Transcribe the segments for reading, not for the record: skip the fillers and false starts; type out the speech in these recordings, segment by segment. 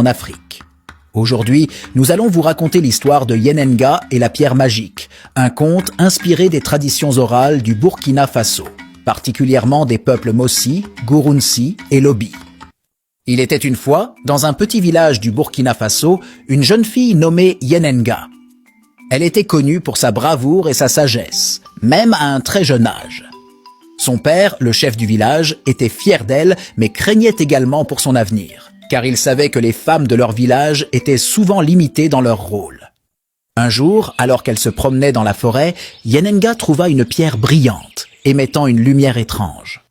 en Afrique. Aujourd'hui, nous allons vous raconter l'histoire de Yenenga et la pierre magique, un conte inspiré des traditions orales du Burkina Faso, particulièrement des peuples Mossi, Gurunsi et Lobi. Il était une fois, dans un petit village du Burkina Faso, une jeune fille nommée Yenenga. Elle était connue pour sa bravoure et sa sagesse, même à un très jeune âge. Son père, le chef du village, était fier d'elle, mais craignait également pour son avenir, car il savait que les femmes de leur village étaient souvent limitées dans leur rôle. Un jour, alors qu'elle se promenait dans la forêt, Yenenga trouva une pierre brillante, émettant une lumière étrange.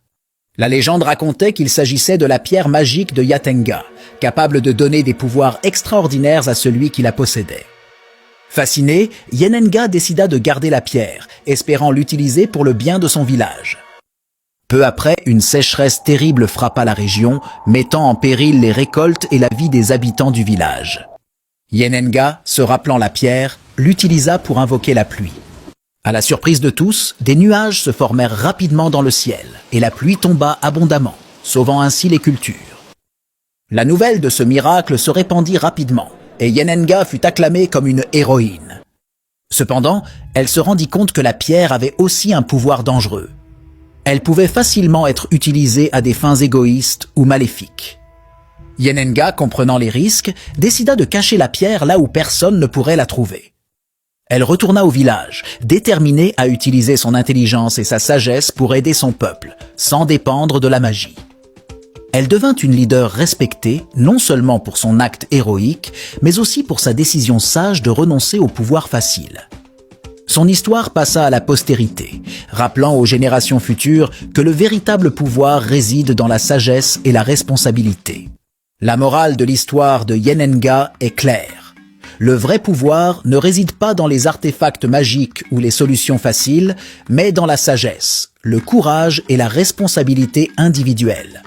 La légende racontait qu'il s'agissait de la pierre magique de Yatenga, capable de donner des pouvoirs extraordinaires à celui qui la possédait. Fascinée, Yenenga décida de garder la pierre, espérant l'utiliser pour le bien de son village. Peu après, une sécheresse terrible frappa la région, mettant en péril les récoltes et la vie des habitants du village. Yenenga, se rappelant la pierre, l'utilisa pour invoquer la pluie. À la surprise de tous, des nuages se formèrent rapidement dans le ciel, et la pluie tomba abondamment, sauvant ainsi les cultures. La nouvelle de ce miracle se répandit rapidement, et Yenenga fut acclamée comme une héroïne. Cependant, elle se rendit compte que la pierre avait aussi un pouvoir dangereux. Elle pouvait facilement être utilisée à des fins égoïstes ou maléfiques. Yenenga, comprenant les risques, décida de cacher la pierre là où personne ne pourrait la trouver. Elle retourna au village, déterminée à utiliser son intelligence et sa sagesse pour aider son peuple, sans dépendre de la magie. Elle devint une leader respectée, non seulement pour son acte héroïque, mais aussi pour sa décision sage de renoncer au pouvoir facile. Son histoire passa à la postérité, rappelant aux générations futures que le véritable pouvoir réside dans la sagesse et la responsabilité. La morale de l'histoire de Yenenga est claire. Le vrai pouvoir ne réside pas dans les artefacts magiques ou les solutions faciles, mais dans la sagesse, le courage et la responsabilité individuelle.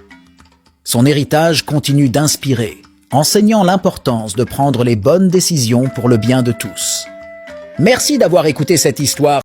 Son héritage continue d'inspirer, enseignant l'importance de prendre les bonnes décisions pour le bien de tous. Merci d'avoir écouté cette histoire.